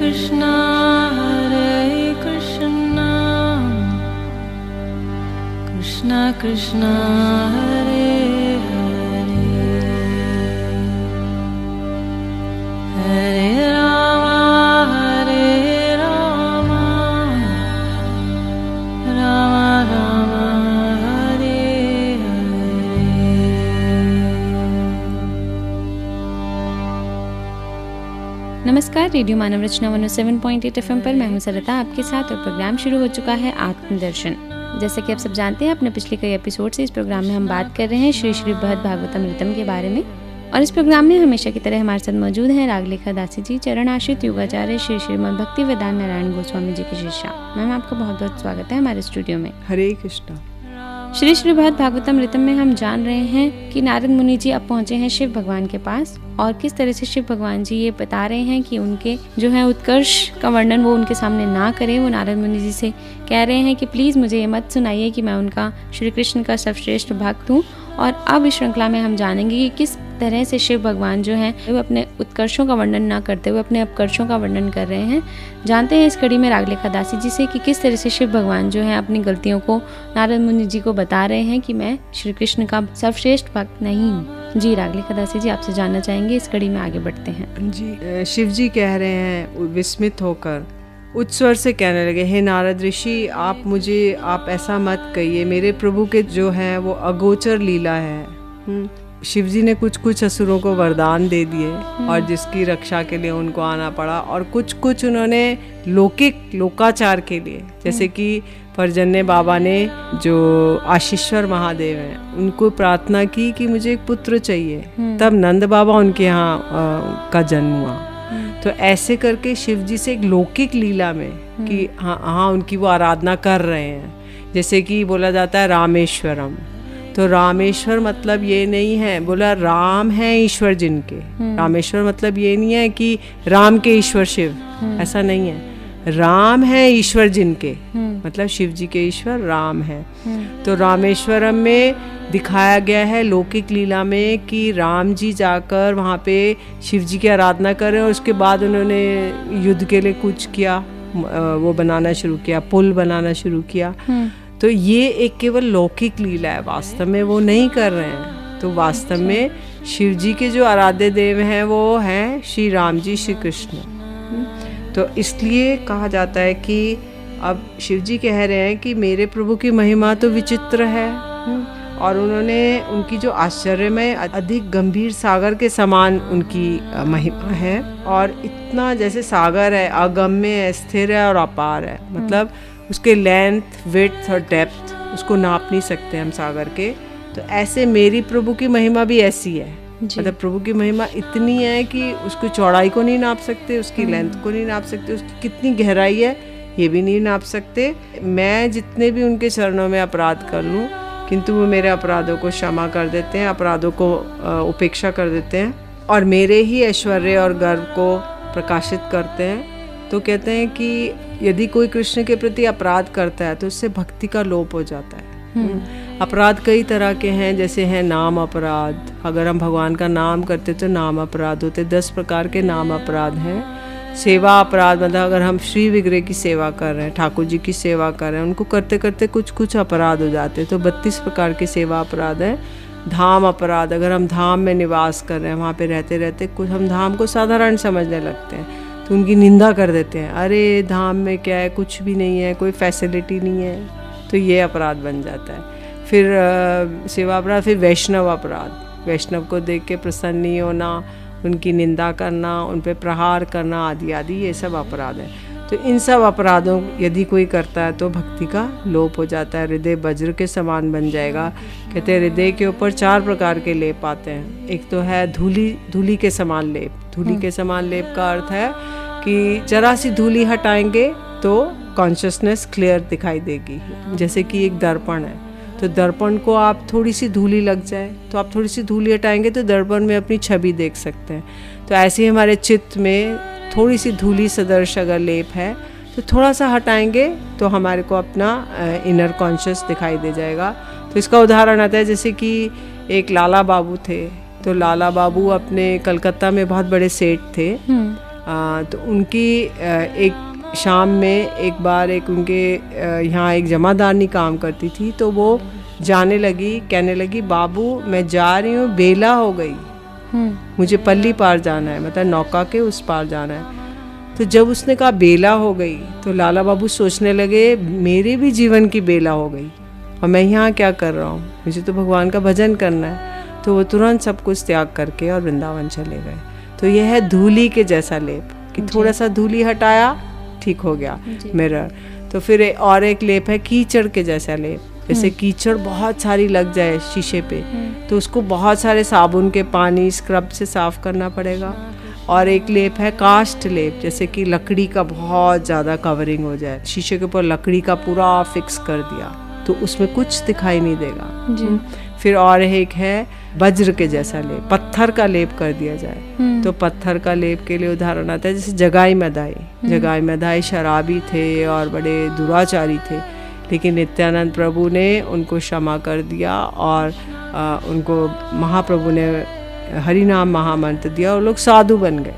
Krishna Krishna Krishna Hare Hare Hare Rama Rama Rama Hare Hare। नमस्कार, radio मानव रचना 107.8 FM पर मैं हूं सरिता आपके साथ और प्रोग्राम शुरू हो चुका है आत्मदर्शन। जैसे कि आप सब जानते हैं, अपने पिछले कई एपिसोड से इस प्रोग्राम में हम बात कर रहे हैं श्री श्री बृहद भागवतम ऋतम के बारे में। और इस प्रोग्राम में हमेशा की तरह हमारे साथ मौजूद हैं रागलेखा दासी जी, चरण आश्रित योगाचार्य श्री श्रीमद् भक्ति वेदांत नारायण गोस्वामी जी की शिष्या। मैम, आपका बहुत बहुत स्वागत है हमारे स्टूडियो में। हरे कृष्णा। श्री श्री बृहद भागवतम ऋतम में हम जान रहे हैं कि नारद मुनि जी अब पहुंचे हैं शिव भगवान के पास, और किस तरह से शिव भगवान जी ये बता रहे हैं कि उनके जो है उत्कर्ष का वर्णन वो उनके सामने ना करें। वो नारद मुनि जी से कह रहे हैं कि प्लीज़ मुझे ये मत सुनाइए कि मैं उनका श्री कृष्ण का सर्वश्रेष्ठ भक्त हूँ। और अब इस श्रृंखला में हम जानेंगे कि किस तरह से शिव भगवान जो हैं वो अपने उत्कर्षों का वर्णन ना करते हुए अपने अपकर्षों का वर्णन कर रहे हैं। जानते हैं इस कड़ी में रागलेखा दासी जी से कि किस तरह से शिव भगवान जो हैं अपनी गलतियों को नारद मुनि जी को बता रहे हैं कि मैं श्री कृष्ण का सर्वश्रेष्ठ भक्त नहीं हूँ। जी रागलेखा दासी जी, आपसे जानना चाहेंगे, इस कड़ी में आगे बढ़ते हैं। जी, शिव जी कह रहे हैं विस्मित होकर, उच्च स्वर से कहने लगे, हे नारद ऋषि, आप ऐसा मत कहिए, मेरे प्रभु के जो है वो अगोचर लीला है। शिव जी ने कुछ असुरों को वरदान दे दिए और जिसकी रक्षा के लिए उनको आना पड़ा, और कुछ उन्होंने लोकाचार के लिए, जैसे कि पर्जन्य बाबा ने जो आशीश्वर महादेव हैं उनको प्रार्थना की कि मुझे एक पुत्र चाहिए, तब नंद बाबा उनके यहाँ का जन्म हुआ। तो ऐसे करके शिव जी से एक लौकिक लीला में कि हाँ उनकी वो आराधना कर रहे हैं। जैसे कि बोला जाता है रामेश्वरम, तो रामेश्वर मतलब ये नहीं है, बोला राम है ईश्वर जिनके। रामेश्वर मतलब ये नहीं है कि राम के ईश्वर शिव, ऐसा नहीं है। राम है ईश्वर जिनके, मतलब शिव जी के ईश्वर राम है। तो रामेश्वरम में दिखाया गया है लौकिक लीला में कि राम जी जाकर वहाँ पे शिव जी की आराधना कर रहे हैं, और उसके बाद उन्होंने युद्ध के लिए कुछ किया, वो बनाना शुरू किया, पुल बनाना शुरू किया। तो ये एक केवल लौकिक लीला है, वास्तव में वो नहीं कर रहे हैं। तो वास्तव में शिव जी के जो आराध्य देव हैं वो हैं श्री राम जी, श्री कृष्ण। तो इसलिए कहा जाता है कि अब शिव जी कह रहे हैं कि मेरे प्रभु की महिमा तो विचित्र है, और उनकी जो आश्चर्यमय अधिक गंभीर सागर के समान उनकी महिमा है, और इतना जैसे सागर है, अगम्य है, स्थिर है और अपार है। मतलब उसके लेंथ, विड्थ और डेप्थ उसको नाप नहीं सकते हम सागर के। तो ऐसे मेरी प्रभु की महिमा भी ऐसी है। मतलब प्रभु की महिमा इतनी है कि उसकी चौड़ाई को नहीं नाप सकते, उसकी लेंथ को नहीं नाप सकते, उसकी कितनी गहराई है ये भी नहीं नाप सकते। मैं जितने भी उनके चरणों में अपराध कर लूँ, किंतु वो मेरे अपराधों को क्षमा कर देते हैं, अपराधों को उपेक्षा कर देते हैं, और मेरे ही ऐश्वर्य और गर्व को प्रकाशित करते हैं। तो कहते हैं कि यदि कोई कृष्ण के प्रति अपराध करता है तो उससे भक्ति का लोप हो जाता है। अपराध कई तरह के हैं, जैसे हैं नाम अपराध। अगर हम भगवान का नाम करते तो नाम अपराध होते, 10 प्रकार के नाम अपराध हैं। सेवा अपराध, मतलब अगर हम श्री विग्रह की सेवा कर रहे हैं, ठाकुर जी की सेवा कर रहे हैं, उनको करते करते कुछ अपराध हो जाते हैं, तो 32 प्रकार के सेवा अपराध हैं। धाम अपराध, अगर हम धाम में निवास कर रहे हैं, वहाँ पे रहते रहते कुछ हम धाम को साधारण समझने लगते हैं, तो उनकी निंदा कर देते हैं, अरे धाम में क्या है, कुछ भी नहीं है, कोई फैसिलिटी नहीं है, तो ये अपराध बन जाता है। फिर सेवा अपराध। फिर वैष्णव अपराध, वैष्णव को देख के प्रसन्न नहीं होना, उनकी निंदा करना, उन पे प्रहार करना आदि आदि, ये सब अपराध है। तो इन सब अपराधों यदि कोई करता है तो भक्ति का लोप हो जाता है, हृदय वज्र के समान बन जाएगा। कहते हैं हृदय के ऊपर 4 प्रकार के लेप आते हैं। एक तो है धूली के समान लेप। धूली के समान लेप का अर्थ है कि जरा सी धूली हटाएंगे तो कॉन्शियसनेस क्लियर दिखाई देगी। जैसे कि एक दर्पण है, तो दर्पण को आप थोड़ी सी धूली लग जाए तो आप थोड़ी सी धूली हटाएंगे तो दर्पण में अपनी छवि देख सकते हैं। तो ऐसे ही हमारे चित्त में थोड़ी सी धूली सदृश अगर लेप है तो थोड़ा सा हटाएंगे तो हमारे को अपना इनर कॉन्शियस दिखाई दे जाएगा। तो इसका उदाहरण आता है, जैसे कि एक लाला बाबू थे, तो लाला बाबू अपने कलकत्ता में बहुत बड़े सेठ थे तो उनकी एक शाम में एक बार एक उनके यहाँ एक जमादारनी काम करती थी, तो वो जाने लगी, कहने लगी बाबू मैं जा रही हूँ, बेला हो गई, मुझे पल्ली पार जाना है, मतलब नौका के उस पार जाना है। तो जब उसने कहा बेला हो गई तो लाला बाबू सोचने लगे मेरे भी जीवन की बेला हो गई और मैं यहाँ क्या कर रहा हूँ, मुझे तो भगवान का भजन करना है। तो वो तुरंत सब कुछ त्याग करके और वृंदावन चले गए। तो यह है धूली के जैसा लेप कि थोड़ा सा धूली हटाया ठीक हो गया मिरर। तो फिर और एक लेप है कीचड़ के जैसा लेप, जैसे कीचड़ बहुत सारी लग जाए शीशे पे तो उसको बहुत सारे साबुन के पानी स्क्रब से साफ करना पड़ेगा। और एक लेप है कास्ट लेप, जैसे कि लकड़ी का बहुत ज़्यादा कवरिंग हो जाए, शीशे के ऊपर लकड़ी का पूरा फिक्स कर दिया तो उसमें कुछ दिखाई नहीं देगा। फिर और एक है वज्र के जैसा लेप, पत्थर का लेप कर दिया जाए। तो पत्थर का लेप के लिए उदाहरण आता है जैसे जगाई मदाई। जगाई मदाई शराबी थे और बड़े दुराचारी थे, लेकिन नित्यानंद प्रभु ने उनको क्षमा कर दिया और उनको महाप्रभु ने हरि नाम महामंत्र दिया और लोग साधु बन गए।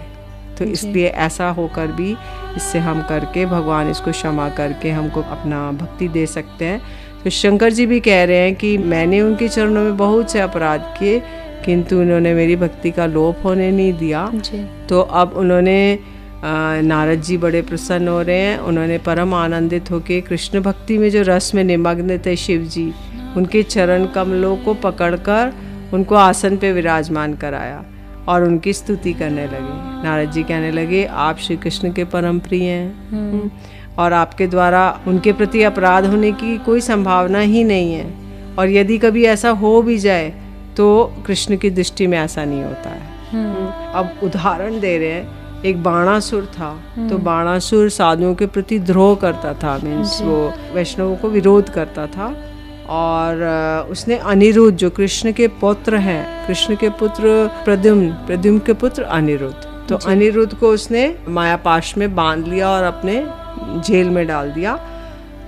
तो इसलिए ऐसा होकर भी इससे हम करके भगवान इसको क्षमा करके हमको अपना भक्ति दे सकते हैं। तो शंकर जी भी कह रहे हैं कि मैंने उनके चरणों में बहुत से अपराध किए किंतु उन्होंने मेरी भक्ति का लोप होने नहीं दिया। तो अब उन्होंने नारद जी बड़े प्रसन्न हो रहे हैं। उन्होंने परम आनंदित होकर कृष्ण भक्ति में जो रस में निमग्न थे शिव जी, उनके चरण कमलों को पकड़कर उनको आसन पे विराजमान कराया और उनकी स्तुति करने लगे। नारद जी कहने लगे आप श्री कृष्ण के परम प्रिय हैं और आपके द्वारा उनके प्रति अपराध होने की कोई संभावना ही नहीं है, और यदि कभी ऐसा हो भी जाए तो कृष्ण की दृष्टि में ऐसा नहीं होता है। अब उदाहरण दे रहे हैं, एक बाणासुर था। तो बाणासुर साधुओं के प्रति द्रोह करता था, मीन्स वो वैष्णवों को विरोध करता था। और उसने अनिरुद्ध जो कृष्ण के पुत्र हैं, कृष्ण के पुत्र प्रद्युम्न के पुत्र अनिरुद्ध, तो अनिरुद्ध को उसने मायापाश में बांध लिया और अपने जेल में डाल दिया।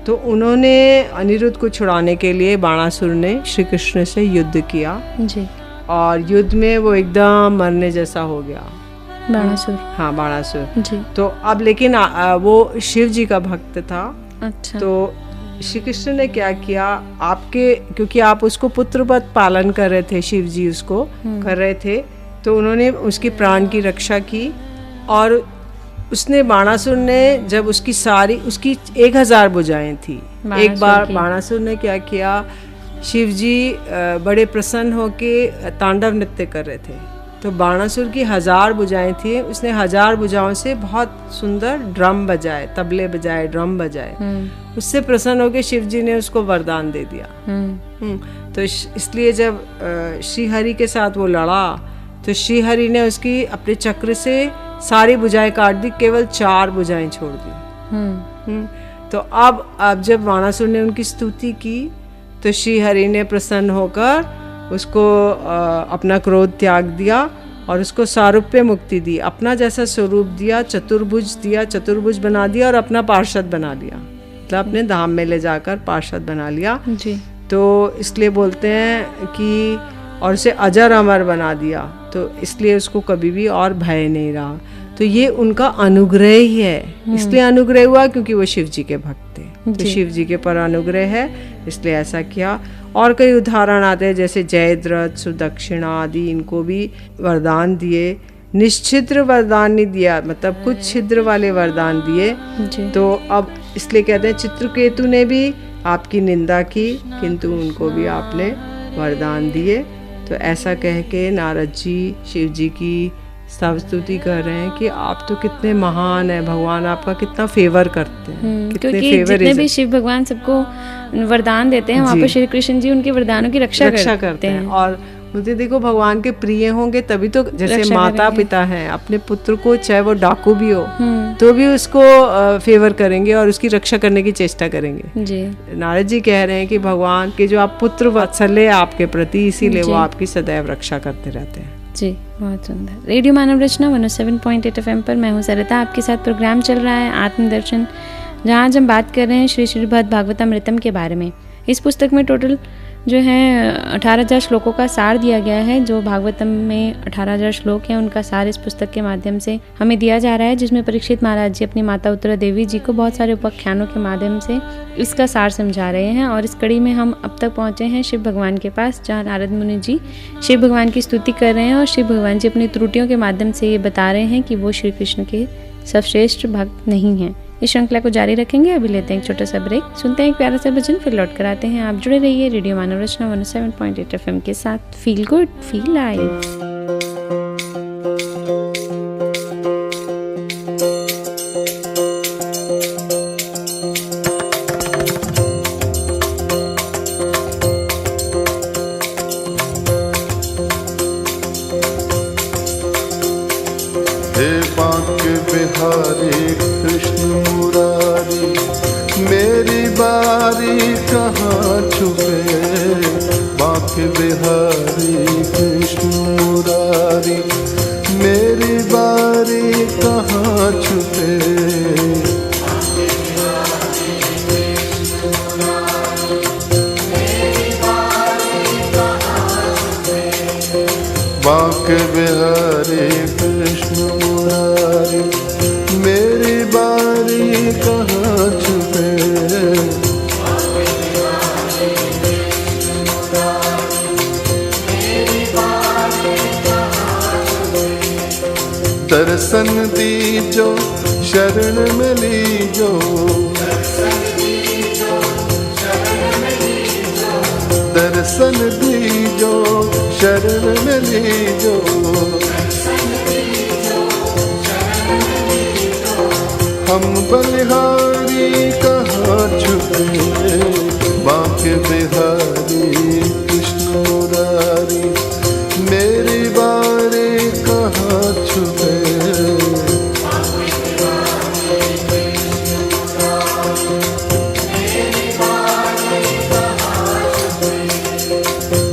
तो उन्होंने अनिरुद्ध को छुड़ाने के लिए बाणासुर ने श्री कृष्ण से युद्ध किया जी। और युद्ध में वो एकदम मरने जैसा हो गया बाणासुर। हाँ बाणासुर जी। तो अब लेकिन वो शिव जी का भक्त था। अच्छा। तो श्री कृष्ण ने क्या किया, आपके क्योंकि आप उसको पुत्रवत पालन कर रहे थे, शिव जी उसको कर रहे थे, तो उन्होंने उसके प्राण की रक्षा की। और उसने बाणासुर ने जब उसकी 1000 भुजाएं थी, एक बार बाणासुर ने क्या किया, शिव जी बड़े प्रसन्न होके तांडव नृत्य कर रहे थे। तो बाणासुर की 1000 भुजाएं थी, उसने 1000 भुजाओं से बहुत सुंदर ड्रम बजाए, तबले बजाए, ड्रम बजाए। उससे प्रसन्न होकर शिव जी ने उसको वरदान दे दिया। तो इसलिए जब श्री हरि के साथ वो लड़ा तो श्री हरि ने उसकी अपने चक्र से सारी भुजाएं काट दी, केवल 4 भुजाएं छोड़ दी। तो अब जब बाणासुर ने उनकी स्तुति की तो श्री हरि ने प्रसन्न होकर उसको अपना क्रोध त्याग दिया और उसको सारूप्य मुक्ति दी, अपना जैसा स्वरूप दिया, चतुर्भुज बना दिया और अपना पार्षद बना लिया, मतलब अपने धाम में ले जाकर पार्षद बना लिया जी। तो इसलिए बोलते हैं कि और उसे अजर अमर बना दिया, तो इसलिए उसको कभी भी और भय नहीं रहा। तो ये उनका अनुग्रह ही है, इसलिए अनुग्रह हुआ क्योंकि वो शिव जी के भक्त थे। तो शिव जी के पर अनुग्रह है इसलिए ऐसा किया। और कई उदाहरण आते हैं जैसे जयद्रथ, सुदक्षिणा आदि, इनको भी वरदान दिए। निश्चिद्र वरदान नहीं दिया, मतलब कुछ छिद्र वाले वरदान दिए। तो अब इसलिए कहते हैं चित्रकेतु ने भी आपकी निंदा की किंतु उनको भी आपने वरदान दिए। तो ऐसा कह के नारद जी शिव जी की सब स्तुति कर रहे हैं कि आप तो कितने महान हैं, भगवान आपका कितना फेवर करते हैं, कितने फेवर जितने भी शिव भगवान सबको वरदान देते हैं वहाँ पर श्री कृष्ण जी उनके वरदानों की रक्षा करते हैं। और मुझे देखो भगवान के प्रिय होंगे तभी तो, जैसे माता पिता हैं अपने पुत्र को, चाहे वो डाकू भी हो तो भी उसको फेवर करेंगे और उसकी रक्षा करने की चेष्टा करेंगे जी। नारद जी कह रहे हैं कि भगवान के जो आप पुत्र वात्सल्य आपके प्रति, इसीलिए वो आपकी सदैव रक्षा करते रहते हैं जी। बहुत सुंदर। रेडियो मानव रचना 107.8 FM पर मैं हूँ सरिता, आपके साथ प्रोग्राम चल रहा है आत्मदर्शन, जहाँ आज हम बात कर रहे हैं श्री श्रीमद् भागवतमृतम के बारे में। इस पुस्तक में टोटल जो है 18,000 श्लोकों का सार दिया गया है। जो भागवतम में 18,000 श्लोक हैं उनका सार इस पुस्तक के माध्यम से हमें दिया जा रहा है, जिसमें परीक्षित महाराज जी अपनी माता उत्तरा देवी जी को बहुत सारे उपाख्यानों के माध्यम से इसका सार समझा रहे हैं। और इस कड़ी में हम अब तक पहुँचे हैं शिव भगवान के पास, जहाँ नारद मुनि जी शिव भगवान की स्तुति कर रहे हैं और शिव भगवान जी अपनी त्रुटियों के माध्यम से ये बता रहे हैं कि वो श्री कृष्ण के सर्वश्रेष्ठ भक्त नहीं हैं। इस श्रृंखला को जारी रखेंगे। अभी लेते हैं एक छोटा सा ब्रेक, सुनते हैं एक प्यारा सा भजन, फिर लौट कर आते हैं। आप जुड़े रहिए रेडियो मानव रचना 107.8 FM के साथ। Feel good, feel live. Bihari Krishna Murari, मेरी बारी कहाँ छुपे। बांके बिहारी कृष्ण मुरारी, मेरी बारी कहाँ छुपे। बांके बिहारी कृष्ण मुरारी, मेरी बारी कहाँ छुपे। दर्शन दीजो शरण में लीजो, दर्शन दीजो शरण में लीजो। हम बलिहारी कहाँ छुपे। बांके बिहारी कृष्ण मुरारी, मेरी बारी कहाँ छुपे।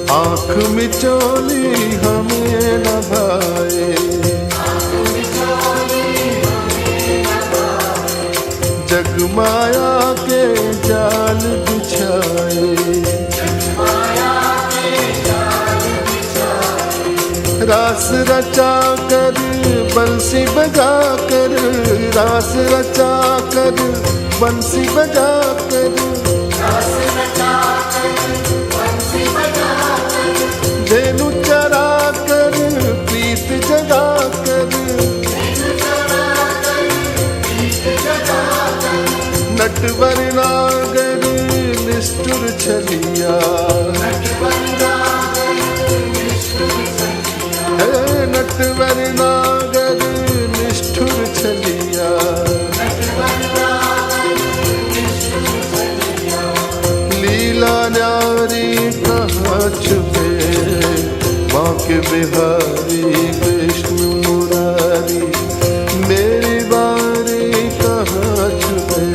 आँख मिचौली हमें न भाए, जग माया के जाल बिछाए। रास रचा कर बंसी बजा कर, रास रचा कर बंसी बजा कर। धेनु चरा कर प्रीत जगा कर, नटवर नागर निष्ठुर छलिया। नटवर नागर निष्ठुर छलिया। लीला न्यारी कहाँ छुपे। बांके बिहारी कृष्ण मुरारी, मेरी बारी कहाँ छुपे।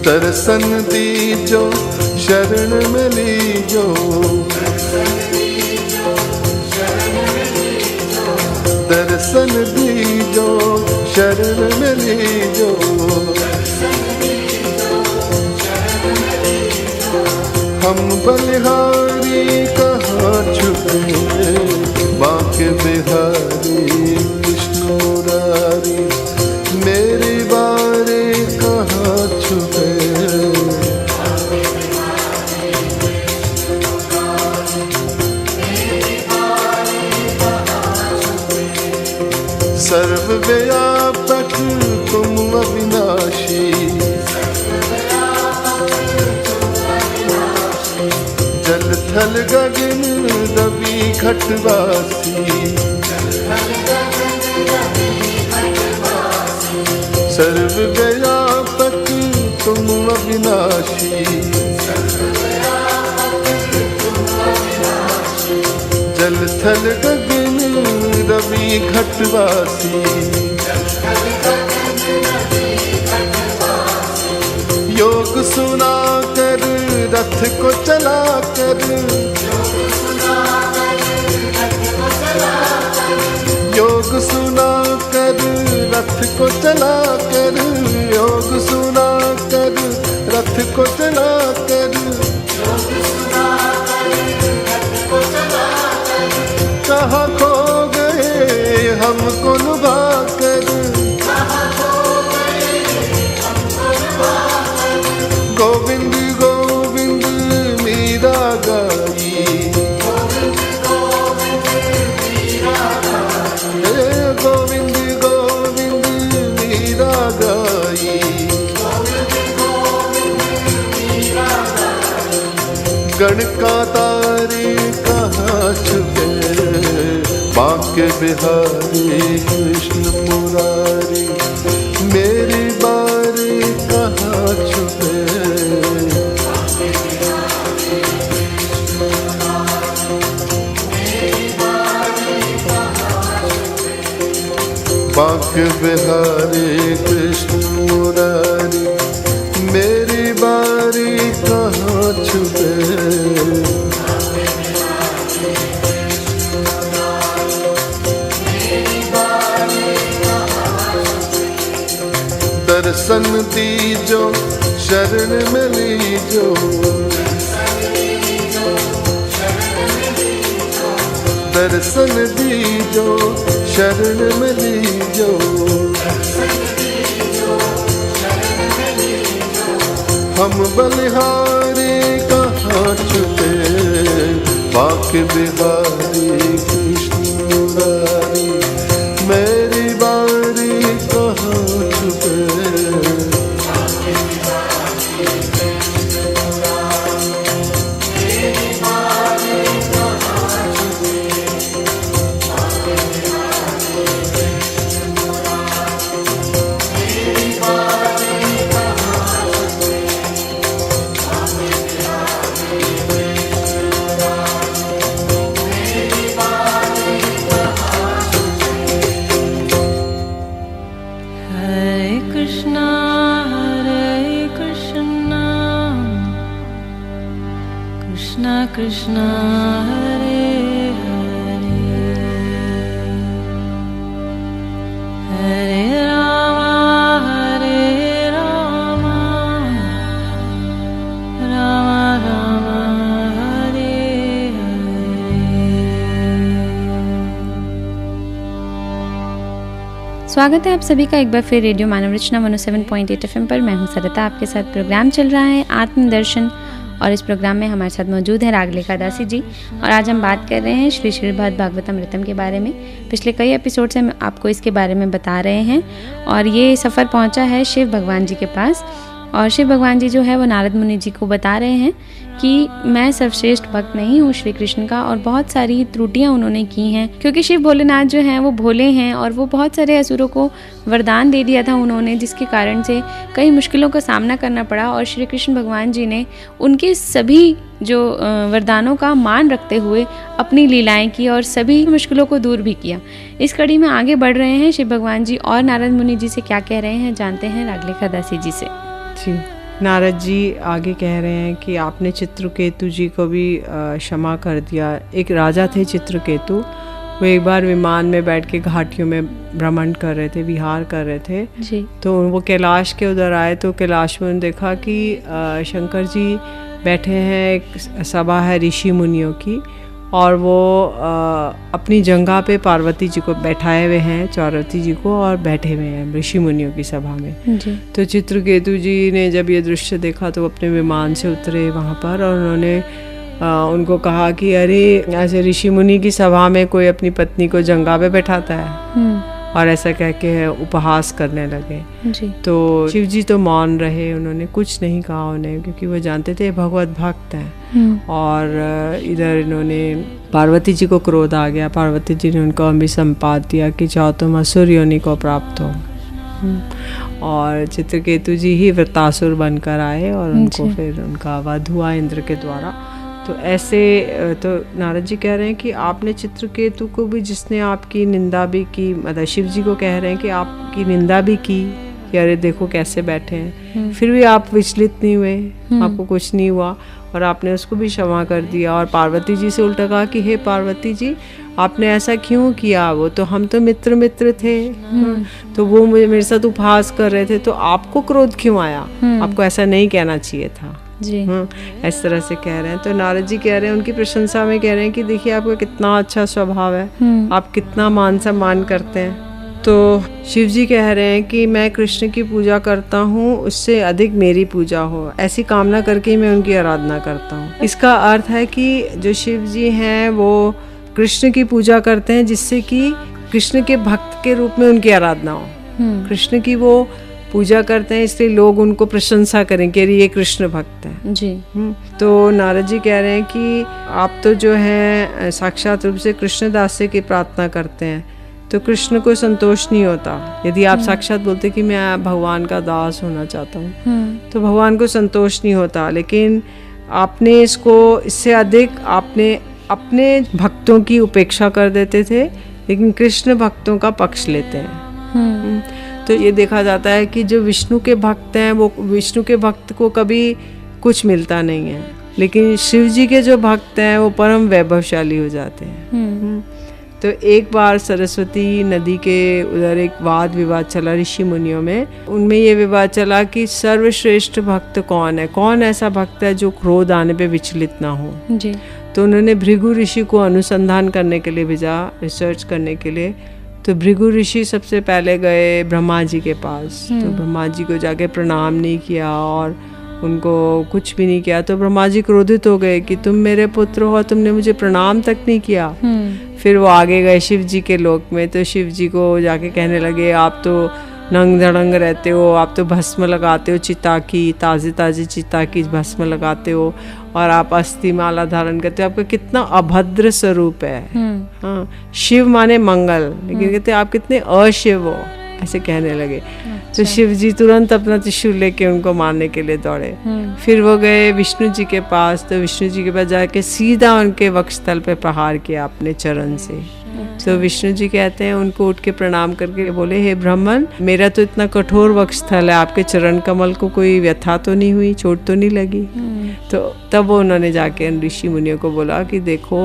दर्शन दीजो शरण में लीजो, दर्शन दीजो शरण में लीजो। हम बलिहारी कहाँ छुपे। बांके बिहारी कृष्ण मुरारी, मेरी बारी कहाँ छुपे। सर्वव्यापक तुम अविनाशी, जल थल गगन रवि घटवासी। सर्वव्यापक तुम अविनाशी, जल थल गगन रवि घटवासी। योग सुना कर रथ को चला कर, योग सुना रथ को चला कर, योग सुना कर रथ को चला कर, कहाँ खो गए हमको लुभा कर, गोविंद गोविंद मीरा गाई, गोविंद गोविंद मीरा गाई, गण का तारे कहाँ छुपे, बांके बिहारी कृष्ण मुरारी, मेरी बारी कहाँ छुपे, बांके बिहारी कृष्ण मुरारी, मेरी बारी कहाँ छुपे, दर्शन दीजो शरण में लीजो, दर्शन दीजो शरण में लीजो, हम बलिहारी कहाँ छुपे, बांके बिहारी कृष्ण मुरारी, मेरी बारी कहाँ छुपे, Krishna Hare Hare, Hare Rama Hare Rama, Rama Rama Hare Hare। स्वागत है आप सभी का एक बार फिर रेडियो मानव रचना 107.8 FM पर। मैं हूं सरिता, आपके साथ प्रोग्राम चल रहा है आत्मदर्शन, और इस प्रोग्राम में हमारे साथ मौजूद है रागलेखा दासी जी। और आज हम बात कर रहे हैं श्री श्रीमद् भागवतमृतम के बारे में। पिछले कई एपिसोड से हम आपको इसके बारे में बता रहे हैं, और ये सफ़र पहुंचा है शिव भगवान जी के पास। और शिव भगवान जी जो है वो नारद मुनि जी को बता रहे हैं कि मैं सर्वश्रेष्ठ भक्त नहीं हूँ श्री कृष्ण का, और बहुत सारी त्रुटियाँ उन्होंने की हैं, क्योंकि शिव भोलेनाथ जो हैं वो भोले हैं, और वो बहुत सारे असुरों को वरदान दे दिया था उन्होंने, जिसके कारण से कई मुश्किलों का सामना करना पड़ा। और श्री कृष्ण भगवान जी ने उनके सभी जो वरदानों का मान रखते हुए अपनी लीलाएं की और सभी मुश्किलों को दूर भी किया। इस कड़ी में आगे बढ़ रहे हैं शिव भगवान जी, और नारद मुनि जी से क्या कह रहे हैं जानते हैं रागलेखा दासी जी से। जी, नारद जी आगे कह रहे हैं कि आपने चित्रकेतु जी को भी क्षमा कर दिया। एक राजा थे चित्रकेतु, वो एक बार विमान में बैठ के घाटियों में भ्रमण कर रहे थे, विहार कर रहे थे जी। तो वो कैलाश के उधर आए, तो कैलाश में उन्होंने देखा कि शंकर जी बैठे हैं, एक सभा है ऋषि मुनियों की, और वो अपनी जंघा पे पार्वती जी को बैठाए हुए हैं, पार्वती जी को, और बैठे हुए हैं ऋषि मुनियों की सभा में जी। तो चित्रकेतु जी ने जब ये दृश्य देखा तो अपने विमान से उतरे वहाँ पर, और उन्होंने उनको कहा कि अरे ऐसे ऋषि मुनि की सभा में कोई अपनी पत्नी को जंघा पे बैठाता है, और ऐसा कह के उपहास करने लगे जी। तो शिव जी तो मौन रहे, उन्होंने कुछ नहीं कहा उन्हें, क्योंकि वो जानते थे भगवत भक्त हैं। और इधर इन्होंने पार्वती जी को क्रोध आ गया, पार्वती जी ने उनको अभिसंपात दिया कि चाहो तुम असुर योनि को प्राप्त हो। और चित्रकेतु जी ही वृतासुर बनकर आए, और उनको फिर उनका वध हुआ इंद्र के द्वारा। तो ऐसे तो नारद जी कह रहे हैं कि आपने चित्रकेतु को भी, जिसने आपकी निंदा भी की, मतलब शिव जी को कह रहे हैं कि आपकी निंदा भी की, कि अरे देखो कैसे बैठे हैं, फिर भी आप विचलित नहीं हुए, आपको कुछ नहीं हुआ और आपने उसको भी क्षमा कर दिया। और पार्वती जी से उल्टा कहा कि हे पार्वती जी, आपने ऐसा क्यों किया, वो तो हम तो मित्र थे, तो वो मेरे साथ उपहास कर रहे थे, तो आपको क्रोध क्यों आया, आपको ऐसा नहीं कहना चाहिए था जी। इस तरह से कह रहे हैं। तो नारद जी कह रहे हैं, उनकी प्रशंसा में कह रहे हैं कि देखिए आपका कितना अच्छा स्वभाव है, आप कितना मान सम्मान करते हैं। तो शिव जी कह रहे हैं कि मैं कृष्ण की पूजा करता हूँ, उससे अधिक मेरी पूजा हो, ऐसी कामना करके ही मैं उनकी आराधना करता हूँ। इसका अर्थ है कि जो शिव जी हैं वो कृष्ण की पूजा करते हैं जिससे कि कृष्ण के भक्त के रूप में उनकी आराधना हो। कृष्ण की वो पूजा करते हैं इसलिए लोग उनको प्रशंसा करें कि ये कृष्ण भक्त है जी। तो नारद जी कह रहे हैं कि आप तो जो है साक्षात रूप से कृष्ण दास्य की प्रार्थना करते हैं, तो कृष्ण को संतोष नहीं होता। यदि आप साक्षात बोलते कि मैं भगवान का दास होना चाहता हूँ तो भगवान को संतोष नहीं होता। लेकिन आपने इससे अधिक आपने अपने भक्तों की उपेक्षा कर देते थे, लेकिन कृष्ण भक्तों का पक्ष लेते हैं। तो ये देखा जाता है कि जो विष्णु के भक्त हैं वो विष्णु के भक्त को कभी कुछ मिलता नहीं है, लेकिन शिव जी के जो भक्त हैं वो परम वैभवशाली हो जाते हैं। तो एक बार सरस्वती नदी के उधर एक वाद विवाद चला ऋषि मुनियों में। उनमें ये विवाद चला कि सर्वश्रेष्ठ भक्त कौन है, कौन ऐसा भक्त है जो क्रोध आने पे विचलित ना हो जी। तो उन्होंने भृगु ऋषि को अनुसंधान करने के लिए भेजा, रिसर्च करने के लिए। तो भृगु ऋषि सबसे पहले गए ब्रह्मा जी के पास। तो ब्रह्मा जी को जाके प्रणाम नहीं किया और उनको कुछ भी नहीं किया। तो ब्रह्मा जी क्रोधित हो गए कि तुम मेरे पुत्र हो, तुमने मुझे प्रणाम तक नहीं किया। फिर वो आगे गए शिव जी के लोक में। तो शिव जी को जाके कहने लगे, आप तो नंग धड़ंग रहते हो, आप तो भस्म लगाते हो चिता की, ताज़ी ताज़ी चिता की भस्म लगाते हो, और आप अस्थि माला धारण करते हो, आपका कितना अभद्र स्वरूप है। हाँ, शिव माने मंगल, लेकिन कहते आप कितने अशिव हो, ऐसे कहने लगे। तो शिव जी तुरंत अपना त्रिशूल लेके उनको मारने के लिए दौड़े। फिर वो गए विष्णु जी के पास। तो विष्णु जी के पास जाके सीधा उनके वक्षस्थल पे प्रहार किया अपने चरण से। तो विष्णु जी कहते हैं, उनको उठ के प्रणाम करके बोले, हे ब्राह्मण, मेरा तो इतना कठोर वक्षस्थल है, आपके चरण कमल को कोई व्यथा तो नहीं हुई, चोट तो नहीं लगी? तो तब वो उन्होंने जाके ऋषि मुनियों को बोला कि देखो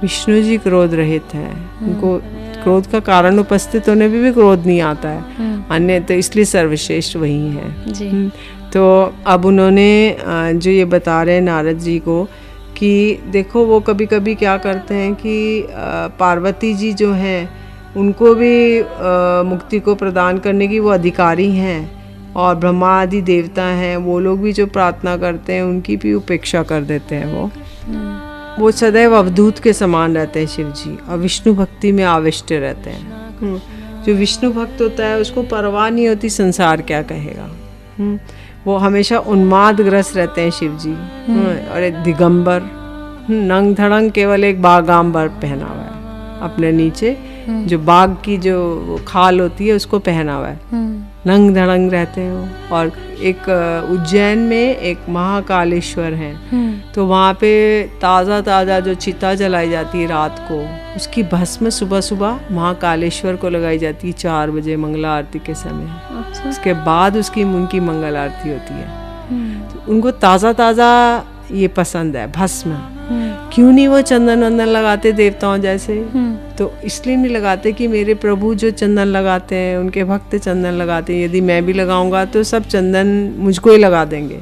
विष्णु जी क्रोध रहित हैं, उनको क्रोध का कारण उपस्थित होने पे भी क्रोध नहीं आता है, अन्य तो इसलिए सर्वश्रेष्ठ वही है जी। तो अब उन्होंने जो ये बता रहे हैं नारद जी को कि देखो वो कभी कभी क्या करते हैं कि पार्वती जी जो हैं उनको भी मुक्ति को प्रदान करने की वो अधिकारी हैं, और ब्रह्मा आदि देवता हैं वो लोग भी जो प्रार्थना करते हैं उनकी भी उपेक्षा कर देते हैं। वो सदैव अवधूत के समान रहते हैं शिव जी, और विष्णु भक्ति में आविष्ट रहते हैं। जो विष्णु भक्त होता है उसको परवाह नहीं होती संसार क्या कहेगा। वो हमेशा उन्मादग्रस्त रहते हैं शिव जी। और एक दिगंबर, नंग धड़ंग केवल एक बागांबर पहना हुआ है अपने नीचे, जो बाघ की जो खाल होती है उसको पहना हुआ है, नंग धड़ंग रहते हैं वो। और एक उज्जैन में एक महाकालेश्वर है, तो वहाँ पे ताज़ा ताज़ा जो चिता जलाई जाती है रात को, उसकी भस्म सुबह सुबह महाकालेश्वर को लगाई जाती है 4 बजे मंगला आरती के समय। उसके बाद उनकी मंगल आरती होती है। तो उनको ताज़ा ताज़ा ये पसंद है भस्म। क्यों नहीं वो चंदन वंदन लगाते देवताओं जैसे? तो इसलिए नहीं लगाते कि मेरे प्रभु जो चंदन लगाते हैं उनके भक्त चंदन लगाते हैं, यदि मैं भी लगाऊंगा तो सब चंदन मुझको ही लगा देंगे।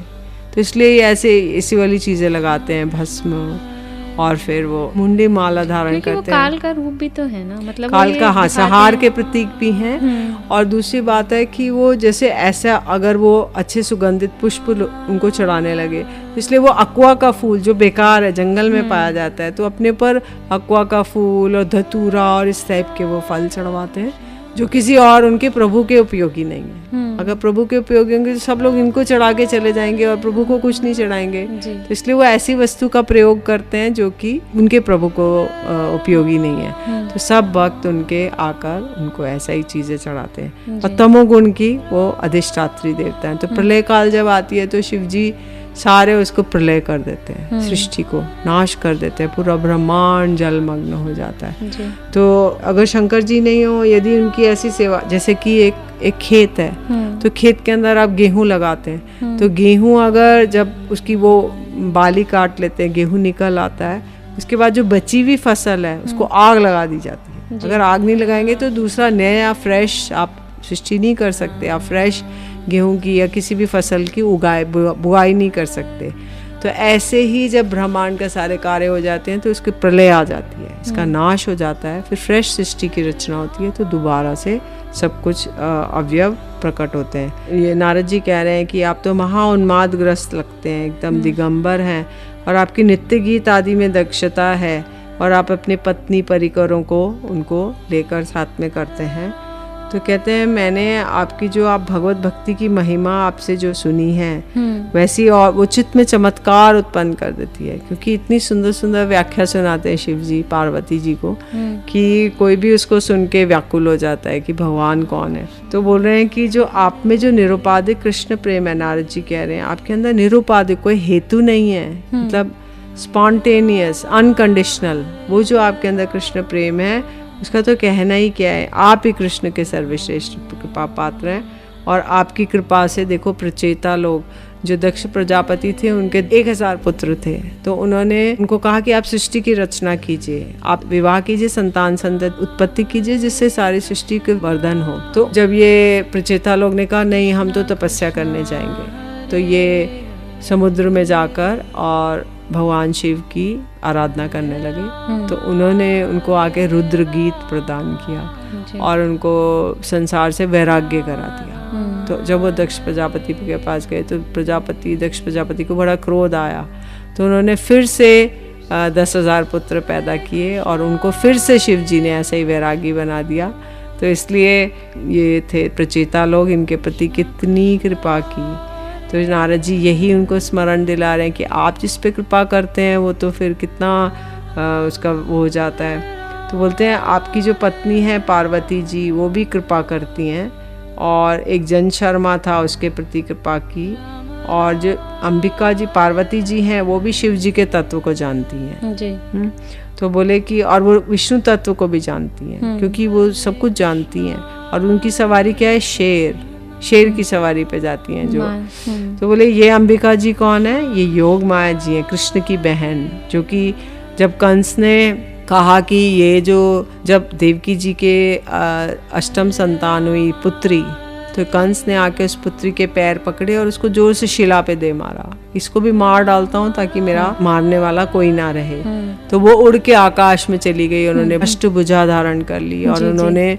तो इसलिए ऐसे इसी वाली चीज़ें लगाते हैं, भस्म, और फिर वो मुंडी माला धारण करते हैं। काल का रूप भी तो है ना, मतलब काल का, हाँ, संहार के प्रतीक भी हैं। और दूसरी बात है कि वो जैसे ऐसा अगर वो अच्छे सुगंधित पुष्प उनको चढ़ाने लगे, इसलिए वो अक्वा का फूल जो बेकार है जंगल में पाया जाता है, तो अपने पर अक्वा का फूल और धतूरा और इस टाइप के वो फल चढ़वाते हैं जो किसी और उनके प्रभु के उपयोगी नहीं है। अगर प्रभु के उपयोगी होंगे तो सब लोग इनको चढ़ा के चले जाएंगे और प्रभु को कुछ नहीं चढ़ाएंगे। तो इसलिए वो ऐसी वस्तु का प्रयोग करते हैं जो कि उनके प्रभु को उपयोगी नहीं है। तो सब भक्त उनके आकर उनको ऐसा ही चीजें चढ़ाते हैं। और तमोगुण की वो अधिष्ठात्री देवता है। तो प्रलय काल जब आती है तो शिव जी सारे उसको प्रलय कर देते हैं, सृष्टि को नाश कर देते हैं, पूरा ब्रह्मांड जलमग्न हो जाता है। तो अगर शंकर जी नहीं हो, यदि उनकी ऐसी सेवा, जैसे कि एक एक खेत है, तो खेत के अंदर आप गेहूं लगाते हैं, तो गेहूं अगर जब उसकी वो बाली काट लेते हैं, गेहूं निकल आता है, उसके बाद जो बची हुई फसल है उसको आग लगा दी जाती है। अगर आग नहीं लगाएंगे तो दूसरा नया फ्रेश आप सृष्टि नहीं कर सकते, आप फ्रेश गेहूं की या किसी भी फसल की बुआई नहीं कर सकते। तो ऐसे ही जब ब्रह्मांड का सारे कार्य हो जाते हैं तो उसकी प्रलय आ जाती है, इसका नाश हो जाता है, फिर फ्रेश सृष्टि की रचना होती है, तो दोबारा से सब कुछ अवयव प्रकट होते हैं। ये नारद जी कह रहे हैं कि आप तो महाउन्मादग्रस्त लगते हैं, एकदम दिगंबर हैं, और आपकी नित्य गीत आदि में दक्षता है, और आप अपने पत्नी परिकरों को उनको लेकर साथ में करते हैं। तो कहते हैं मैंने आपकी जो आप भगवत भक्ति की महिमा आपसे जो सुनी है वैसी, और वो चित्त में चमत्कार उत्पन्न कर देती है, क्योंकि इतनी सुंदर सुंदर व्याख्या सुनाते हैं शिव जी पार्वती जी को कि कोई भी उसको सुन के व्याकुल हो जाता है कि भगवान कौन है। तो बोल रहे हैं कि जो आप में जो निरुपाधिक कृष्ण प्रेम है, नारद जी कह रहे हैं आपके अंदर निरुपाधिक, कोई हेतु नहीं है, मतलब स्पॉन्टेनियस अनकंडीशनल, वो जो आपके अंदर कृष्ण प्रेम है उसका तो कहना ही क्या है। आप ही कृष्ण के सर्वश्रेष्ठ कृपा पात्र हैं, और आपकी कृपा से देखो प्रचेता लोग जो दक्ष प्रजापति थे उनके 1000 पुत्र थे, तो उन्होंने उनको कहा कि आप सृष्टि की रचना कीजिए, आप विवाह कीजिए, संतान संतति उत्पत्ति कीजिए, जिससे सारी सृष्टि के वर्धन हो। तो जब ये प्रचेता लोग ने कहा नहीं हम तो तपस्या करने जाएंगे, तो ये समुद्र में जाकर और भगवान शिव की आराधना करने लगे। तो उन्होंने उनको आके रुद्र गीत प्रदान किया और उनको संसार से वैराग्य करा दिया। तो जब वो दक्ष प्रजापति के पास गए तो दक्ष प्रजापति को बड़ा क्रोध आया, तो उन्होंने फिर से 10,000 पुत्र पैदा किए और उनको फिर से शिव जी ने ऐसे ही वैरागी बना दिया। तो इसलिए ये थे प्रचेता लोग, इनके प्रति कितनी कृपा की। तो नारद जी यही उनको स्मरण दिला रहे हैं कि आप जिस पे कृपा करते हैं वो तो फिर कितना उसका वो हो जाता है। तो बोलते हैं आपकी जो पत्नी है पार्वती जी वो भी कृपा करती हैं, और एक जन शर्मा था उसके प्रति कृपा की, और जो अंबिका जी पार्वती जी हैं वो भी शिव जी के तत्व को जानती हैं जी। तो बोले कि और वो विष्णु तत्व को भी जानती हैं, क्योंकि वो सब कुछ जानती हैं, और उनकी सवारी क्या है, शेर की सवारी पे जाती हैं जो। तो बोले ये अंबिका जी कौन है, ये योग माया जी हैं, कृष्ण की बहन, जो कि जब कंस ने कहा कि ये जो जब देवकी जी के अष्टम संतान हुई पुत्री, तो कंस ने आके उस पुत्री के पैर पकड़े और उसको जोर से शिला पे दे मारा, इसको भी मार डालता हूँ ताकि मेरा मारने वाला कोई ना रहे। तो वो उड़ के आकाश में चली गई, उन्होंने अष्टभुजा धारण कर ली, और उन्होंने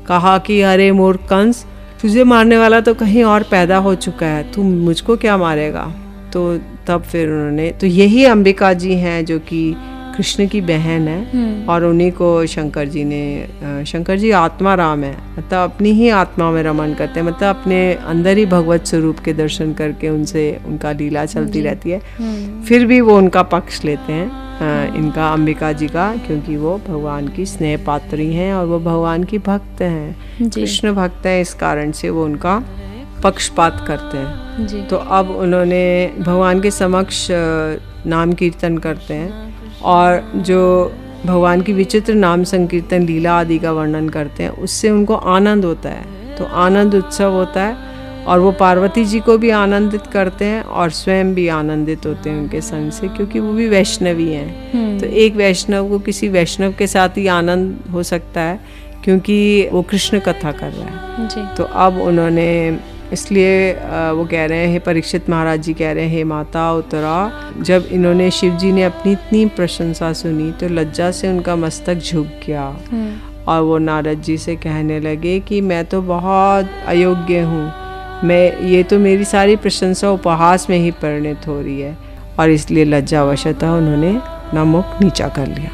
कहा कि अरे मूर्ख कंस, तुझे मारने वाला तो कहीं और पैदा हो चुका है, तू मुझको क्या मारेगा। तो तब फिर उन्होंने, तो यही अंबिका जी हैं जो कि कृष्ण की बहन है, और उन्हीं को शंकर जी ने, शंकर जी आत्मा राम है, मतलब अपनी ही आत्मा में रमन करते हैं, मतलब अपने अंदर ही भगवत स्वरूप के दर्शन करके उनसे उनका लीला चलती रहती है। फिर भी वो उनका पक्ष लेते हैं, इनका अंबिका जी का, क्योंकि वो भगवान की स्नेह पात्री हैं और वो भगवान की भक्त हैं, कृष्ण भक्त हैं, इस कारण से वो उनका पक्षपात करते हैं जी। तो अब उन्होंने भगवान के समक्ष नाम कीर्तन करते हैं, और जो भगवान की विचित्र नाम संकीर्तन लीला आदि का वर्णन करते हैं, उससे उनको आनंद होता है, तो आनंद उत्सव होता है, और वो पार्वती जी को भी आनंदित करते हैं और स्वयं भी आनंदित होते हैं उनके संग से, क्योंकि वो भी वैष्णवी हैं। तो एक वैष्णव को किसी वैष्णव के साथ ही आनंद हो सकता है, क्योंकि वो कृष्ण कथा कर रहा है जी। तो अब उन्होंने, इसलिए वो कह रहे हैं, हे परीक्षित महाराज जी कह रहे हैं, हे माता उत्तरा, जब इन्होंने शिव जी ने अपनी इतनी प्रशंसा सुनी तो लज्जा से उनका मस्तक झुक गया, और वो नारद जी से कहने लगे कि मैं तो बहुत अयोग्य हूँ, मैं ये तो मेरी सारी प्रशंसा उपहास में ही परिणत हो रही है, और इसलिए लज्जावशतः उन्होंने अपना मुख नीचा कर लिया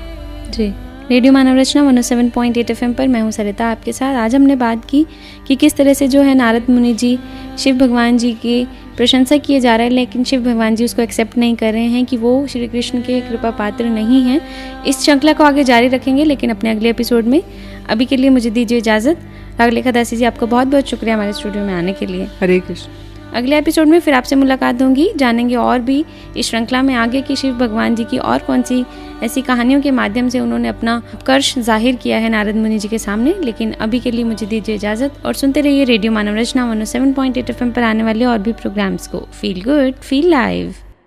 जी। रेडियो मानव रचना 107.8 FM पर मैं हूँ सरिता आपके साथ। आज हमने बात की कि किस तरह से जो है नारद मुनि जी शिव भगवान जी की प्रशंसा किए जा रहा है, लेकिन शिव भगवान जी उसको एक्सेप्ट नहीं कर रहे हैं कि वो श्री कृष्ण के कृपा पात्र नहीं हैं। इस श्रृंखला को आगे जारी रखेंगे, लेकिन अपने अगले एपिसोड में। अभी के लिए मुझे दीजिए इजाज़त। रागलेखा दासी जी, आपका बहुत बहुत शुक्रिया हमारे स्टूडियो में आने के लिए। हरे कृष्ण। अगले एपिसोड में फिर आपसे मुलाकात होगी, जानेंगे और भी इस श्रृंखला में आगे की शिव भगवान जी की और कौन सी ऐसी कहानियों के माध्यम से उन्होंने अपना उत्कर्ष जाहिर किया है नारद मुनि जी के सामने। लेकिन अभी के लिए मुझे दीजिए इजाजत और सुनते रहिए रेडियो मानव रचना 107.8 FM पर आने वाले और भी प्रोग्राम्स को। Feel good, feel live.